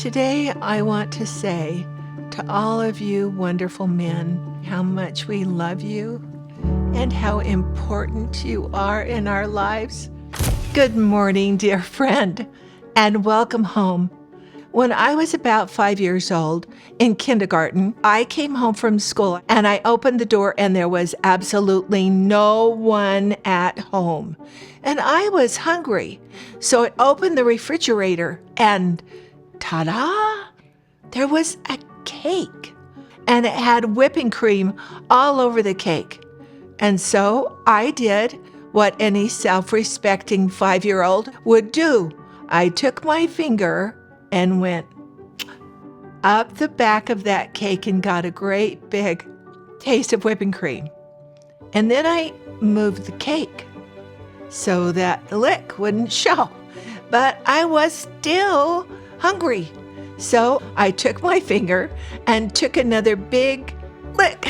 Today, I want to say to all of you wonderful men how much we love you and how important you are in our lives. Good morning, dear friend, and welcome home. When I was about 5 years old in kindergarten, I came home from school and I opened the door and there was absolutely no one at home. And I was hungry. So I opened the refrigerator and ta-da! There was a cake and it had whipping cream all over the cake. And so I did what any self-respecting 5-year-old would do. I took my finger and went up the back of that cake and got a great big taste of whipping cream. And then I moved the cake so that the lick wouldn't show. But I was still hungry. So I took my finger and took another big lick.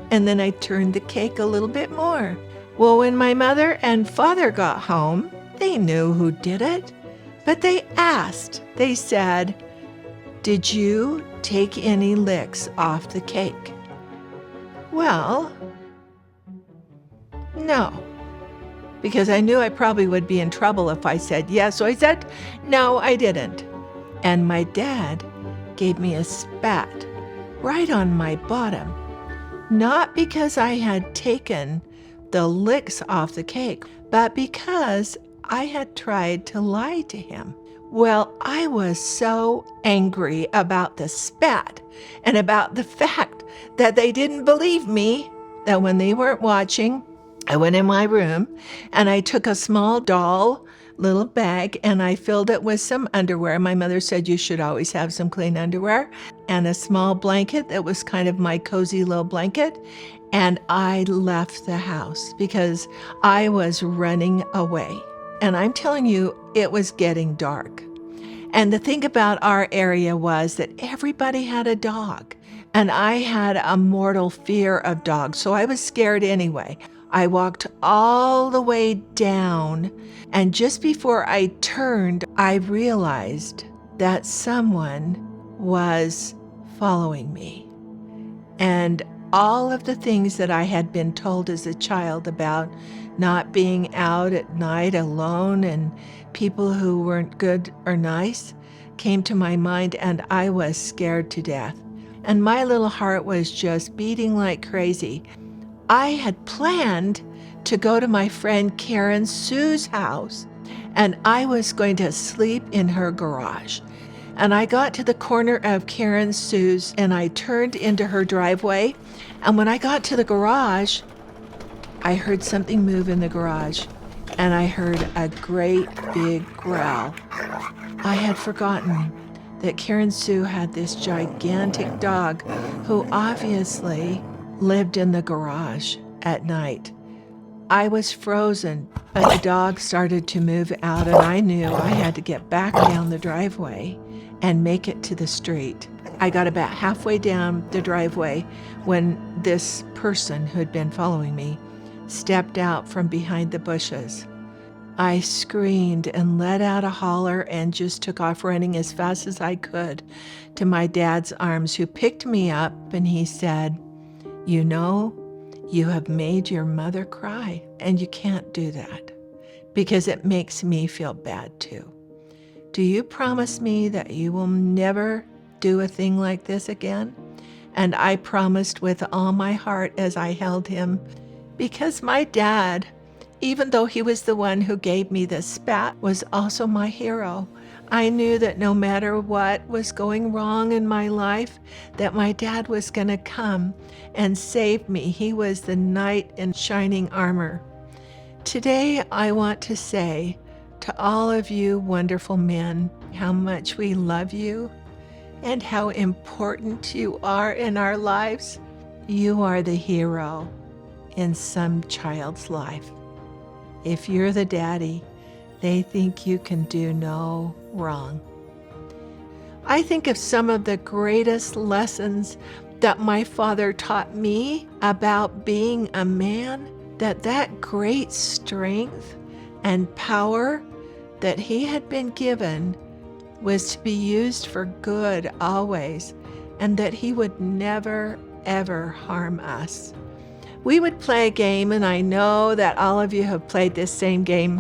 And then I turned the cake a little bit more. Well, when my mother and father got home, they knew who did it. But they asked, they said, "Did you take any licks off the cake?" Well, no, because I knew I probably would be in trouble if I said yes. So I said, no, I didn't. And my dad gave me a spat right on my bottom, not because I had taken the licks off the cake, but because I had tried to lie to him. Well, I was so angry about the spat and about the fact that they didn't believe me that when they weren't watching, I went in my room and I took a small doll little bag and I filled it with some underwear. My mother said you should always have some clean underwear, and a small blanket that was kind of my cozy little blanket. And I left the house because I was running away. And I'm telling you, it was getting dark. And the thing about our area was that everybody had a dog. And I had a mortal fear of dogs, so I was scared anyway. I walked all the way down, and just before I turned, I realized that someone was following me. And all of the things that I had been told as a child about not being out at night alone and people who weren't good or nice came to my mind, and I was scared to death. And my little heart was just beating like crazy. I had planned to go to my friend Karen Sue's house, and I was going to sleep in her garage. And I got to the corner of Karen Sue's and I turned into her driveway. And when I got to the garage, I heard something move in the garage, and I heard a great big growl. I had forgotten that Karen Sue had this gigantic dog who obviously lived in the garage at night. I was frozen, but the dog started to move out, and I knew I had to get back down the driveway and make it to the street. I got about halfway down the driveway when this person who had been following me stepped out from behind the bushes. I screamed and let out a holler and just took off running as fast as I could to my dad's arms, who picked me up, and he said, "You know, you have made your mother cry, and you can't do that because it makes me feel bad too. Do you promise me that you will never do a thing like this again?" And I promised with all my heart as I held him, because my dad, even though he was the one who gave me the spat, was also my hero. I knew that no matter what was going wrong in my life, that my dad was going to come and save me. He was the knight in shining armor. Today, I want to say to all of you wonderful men how much we love you and how important you are in our lives. You are the hero in some child's life. If you're the daddy, they think you can do no wrong. I think of some of the greatest lessons that my father taught me about being a man, that great strength and power that he had been given was to be used for good always, and that he would never, ever harm us. We would play a game, and I know that all of you have played this same game,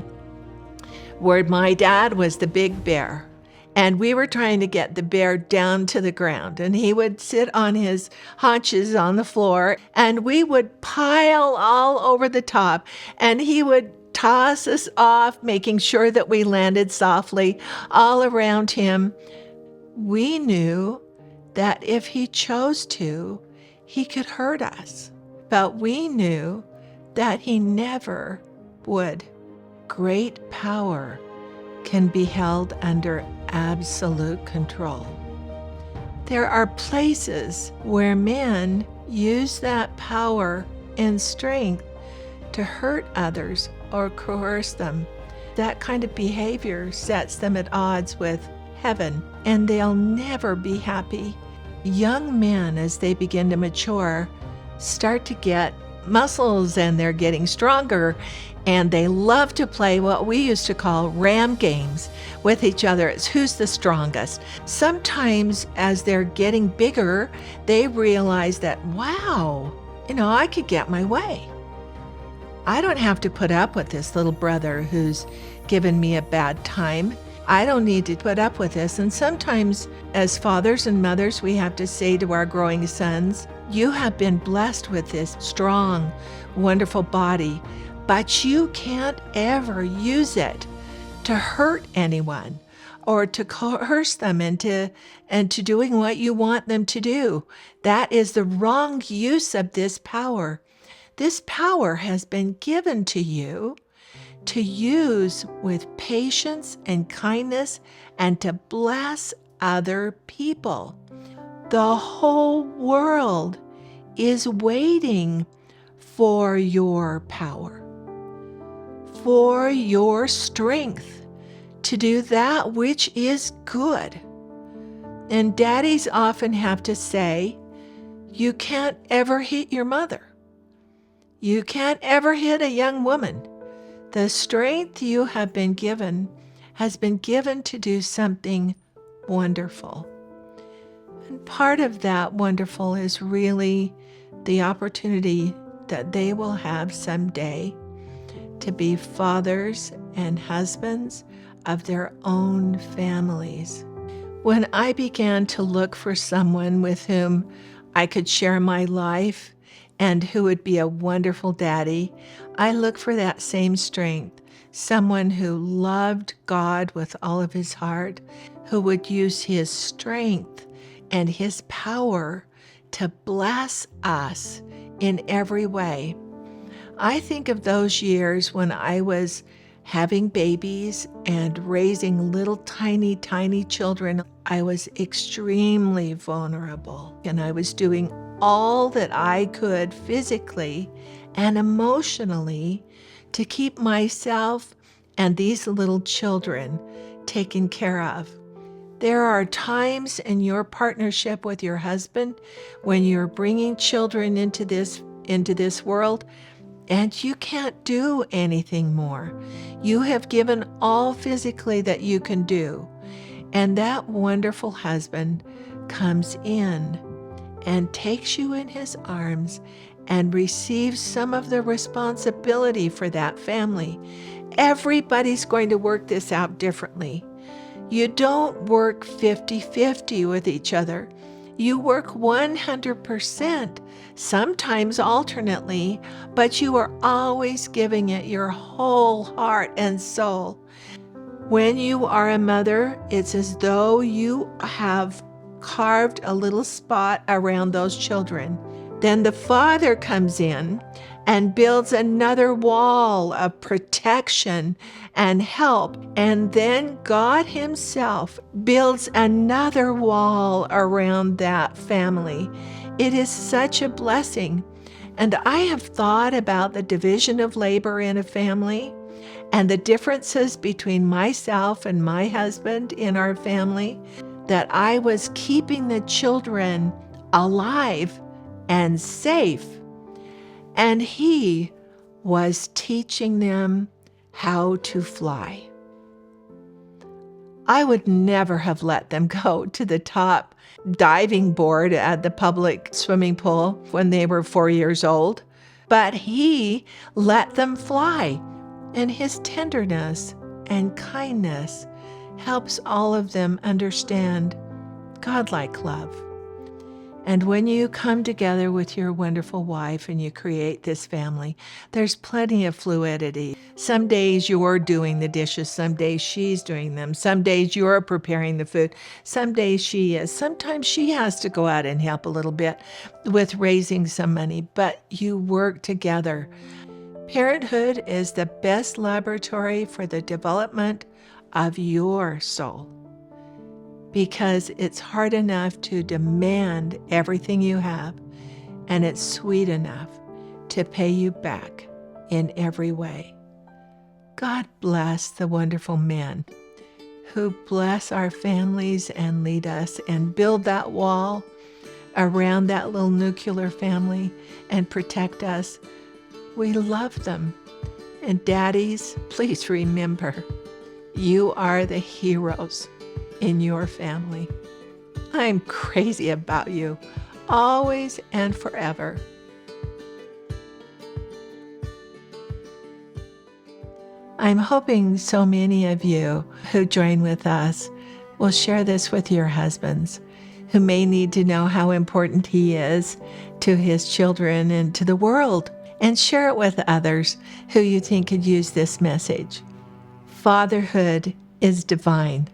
where my dad was the big bear. And we were trying to get the bear down to the ground. And he would sit on his haunches on the floor, and we would pile all over the top. And he would toss us off, making sure that we landed softly all around him. We knew that if he chose to, he could hurt us. But we knew that he never would. Great power can be held under absolute control. There are places where men use that power and strength to hurt others or coerce them. That kind of behavior sets them at odds with heaven, and they'll never be happy. Young men, as they begin to mature, start to get muscles, and they're getting stronger, and they love to play what we used to call ram games with each other. It's who's the strongest. Sometimes as they're getting bigger, they realize that, wow, I could get my way. I don't have to put up with this little brother who's given me a bad time. I don't need to put up with this. And sometimes as fathers and mothers, we have to say to our growing sons, you have been blessed with this strong, wonderful body, but you can't ever use it to hurt anyone or to coerce them into doing what you want them to do. That is the wrong use of this power. This power has been given to you to use with patience and kindness and to bless other people. The whole world is waiting for your power, for your strength to do that which is good. And daddies often have to say, you can't ever hit your mother. You can't ever hit a young woman. The strength you have been given has been given to do something wonderful. And part of that wonderful is really the opportunity that they will have someday to be fathers and husbands of their own families. When I began to look for someone with whom I could share my life and who would be a wonderful daddy, I looked for that same strength, someone who loved God with all of his heart, who would use his strength and his power to bless us in every way. I think of those years when I was having babies and raising little tiny, tiny children. I was extremely vulnerable, and I was doing all that I could physically and emotionally to keep myself and these little children taken care of. There are times in your partnership with your husband when you're bringing children into this world and you can't do anything more. You have given all physically that you can do. And that wonderful husband comes in and takes you in his arms and receives some of the responsibility for that family. Everybody's going to work this out differently. You don't work 50-50 with each other. You work 100%, sometimes alternately, but you are always giving it your whole heart and soul. When you are a mother, it's as though you have carved a little spot around those children. Then the father comes in and builds another wall of protection and help. And then God himself builds another wall around that family. It is such a blessing. And I have thought about the division of labor in a family and the differences between myself and my husband in our family, that I was keeping the children alive and safe, and he was teaching them how to fly. I would never have let them go to the top diving board at the public swimming pool when they were 4 years old, but he let them fly. And his tenderness and kindness helps all of them understand godlike love. And when you come together with your wonderful wife and you create this family, there's plenty of fluidity. Some days you're doing the dishes, some days she's doing them, some days you're preparing the food, some days she is. Sometimes she has to go out and help a little bit with raising some money, but you work together. Parenthood is the best laboratory for the development of your soul, because it's hard enough to demand everything you have, and it's sweet enough to pay you back in every way. God bless the wonderful men who bless our families and lead us and build that wall around that little nuclear family and protect us. We love them. And daddies, please remember, you are the heroes in your family. I'm crazy about you, always and forever. I'm hoping so many of you who join with us will share this with your husbands, who may need to know how important he is to his children and to the world, and share it with others who you think could use this message. Fatherhood is divine.